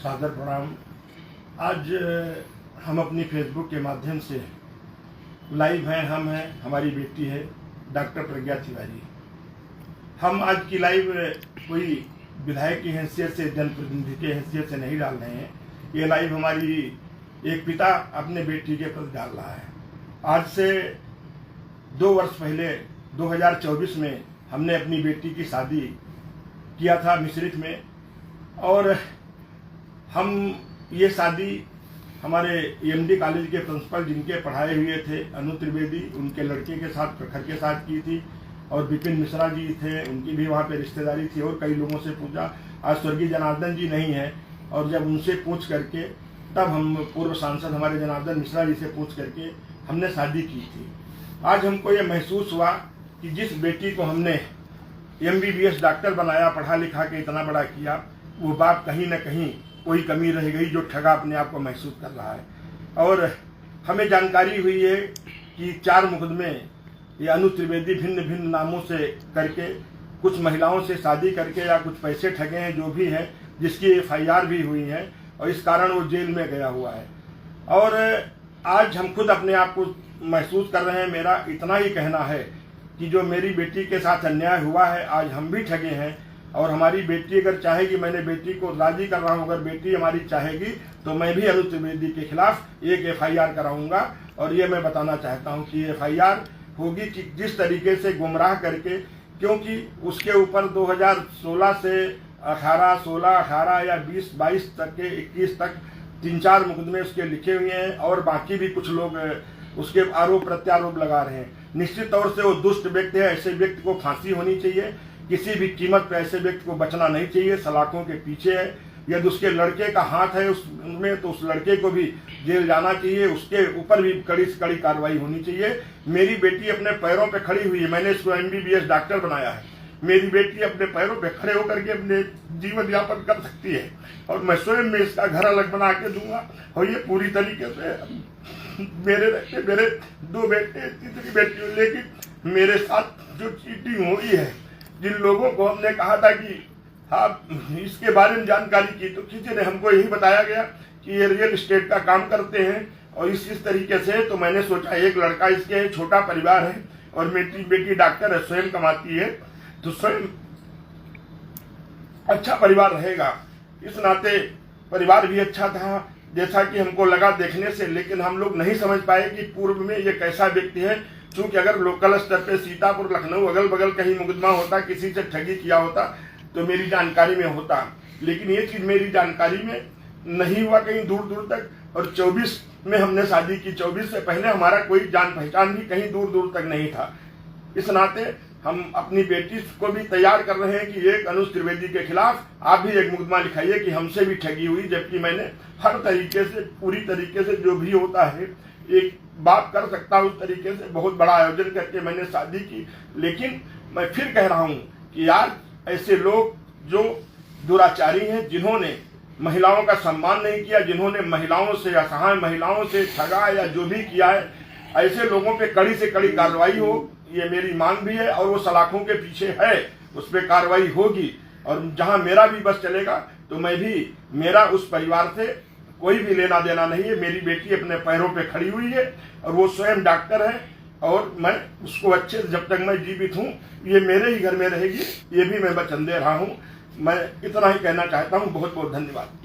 सादर प्रणाम। आज हम अपनी फेसबुक के माध्यम से लाइव हैं। हम हैं, हमारी बेटी है डॉक्टर प्रज्ञा तिवारी। हम आज की लाइव कोई विधायक की हैसियत से, जनप्रतिनिधि की हैसियत से नहीं डाल रहे हैं। ये लाइव हमारी एक पिता अपने बेटी के प्रति डाल रहा है। आज से 2 वर्ष पहले 2024 में हमने अपनी बेटी की शादी किया था मिश्रित में, और हम ये शादी हमारे एमडी कॉलेज के प्रिंसिपल जिनके पढ़ाए हुए थे अनु त्रिवेदी, उनके लड़के के साथ, प्रखर के साथ की थी, और विपिन मिश्रा जी थे, उनकी भी वहाँ पे रिश्तेदारी थी, और कई लोगों से पूछा। आज स्वर्गीय जनार्दन जी नहीं है, और जब उनसे पूछ करके तब हम पूर्व सांसद हमारे जनार्दन मिश्रा जी से पूछ करके हमने शादी की थी। आज हमको ये महसूस हुआ कि जिस बेटी को हमने MBBS डॉक्टर बनाया, पढ़ा लिखा के इतना बड़ा किया, वो बाप कहीं न कहीं कोई कमी रह गई, जो ठगा अपने आप को महसूस कर रहा है। और हमें जानकारी हुई है कि 4 मुकदमे ये अनु त्रिवेदी भिन्न भिन्न नामों से करके कुछ महिलाओं से शादी करके या कुछ पैसे ठगे हैं, जो भी है, जिसकी FIR भी हुई है, और इस कारण वो जेल में गया हुआ है। और आज हम खुद अपने आप को महसूस कर रहे हैं। मेरा इतना ही कहना है कि जो मेरी बेटी के साथ अन्याय हुआ है, आज हम भी ठगे हैं। और हमारी बेटी अगर चाहेगी, मैंने बेटी को राजी कर रहा हूँ, अगर बेटी हमारी चाहेगी तो मैं भी अनु त्रिवेदी के खिलाफ एक FIR कराऊंगा। और ये मैं बताना चाहता हूँ कि FIR होगी कि जिस तरीके से गुमराह करके, क्योंकि उसके ऊपर 2016 से 18, 16, 18 या 20, 22 तक के 21 तक 3-4 मुकदमे उसके लिखे हुए हैं, और बाकी भी कुछ लोग उसके आरोप प्रत्यारोप लगा रहे हैं। निश्चित तौर से वो दुष्ट व्यक्ति है। ऐसे व्यक्ति को फांसी होनी चाहिए। किसी भी कीमत पर ऐसे व्यक्ति को बचना नहीं चाहिए। सलाखों के पीछे है। यदि उसके लड़के का हाथ है उसमें, तो उस लड़के को भी जेल जाना चाहिए। उसके ऊपर भी कड़ी से कड़ी कार्रवाई होनी चाहिए। मेरी बेटी अपने पैरों पे खड़ी हुई है। मैंने इसको MBBS डॉक्टर बनाया है। मेरी बेटी अपने पैरों पे खड़े होकर के अपने जीवन यापन कर सकती है, और मैं स्वयं में इसका घर अलग बना के दूंगा। और ये पूरी तरीके से मेरे 2 बेटे, 3 बेटी, लेकिन मेरे साथ जो चीटिंग हुई है, जिन लोगों को हमने कहा था कि हाँ इसके बारे में जानकारी की, तो किसी ने हमको यही बताया गया कि ये रियल एस्टेट का काम करते हैं, और इस तरीके से। तो मैंने सोचा एक लड़का इसके है, छोटा परिवार है, और मेरी बेटी डॉक्टर है, स्वयं कमाती है, तो स्वयं अच्छा परिवार रहेगा। इस नाते परिवार भी अच्छा था जैसा कि हमको लगा देखने से, लेकिन हम लोग नहीं समझ पाए कि पूर्व में ये कैसा व्यक्ति है। क्योंकि अगर लोकल स्तर पे सीतापुर, लखनऊ, अगल बगल कहीं मुकदमा होता, किसी से ठगी किया होता, तो मेरी जानकारी में होता। लेकिन ये चीज मेरी जानकारी में नहीं हुआ कहीं दूर दूर तक। और 24 में हमने शादी की। 24 से पहले हमारा कोई जान पहचान भी कहीं दूर दूर तक नहीं था। इस नाते हम अपनी बेटी को भी तैयार कर रहे हैं कि एक अनु त्रिवेदी के खिलाफ आप भी एक मुकदमा लिखाइए कि हमसे भी ठगी हुई। जबकि मैंने हर तरीके से, पूरी तरीके से जो भी होता है, एक बात कर सकता हूँ, उस तरीके से बहुत बड़ा आयोजन करके मैंने शादी की। लेकिन मैं फिर कह रहा हूँ कि यार ऐसे लोग जो दुराचारी हैं, जिन्होंने महिलाओं का सम्मान नहीं किया, जिन्होंने महिलाओं से, असहाय महिलाओं से ठगा या जो भी किया है, ऐसे लोगों पे कड़ी से कड़ी कार्रवाई हो, ये मेरी मांग भी है। और वो सलाखों के पीछे है, उस पर कार्रवाई होगी। और जहां मेरा भी बस चलेगा, तो मैं भी, मेरा उस परिवार से कोई भी लेना देना नहीं है। मेरी बेटी अपने पैरों पे खड़ी हुई है, और वो स्वयं डॉक्टर है, और मैं उसको अच्छे से, जब तक मैं जीवित हूँ, ये मेरे ही घर में रहेगी, ये भी मैं वचन दे रहा हूँ। मैं इतना ही कहना चाहता हूँ। बहुत बहुत धन्यवाद।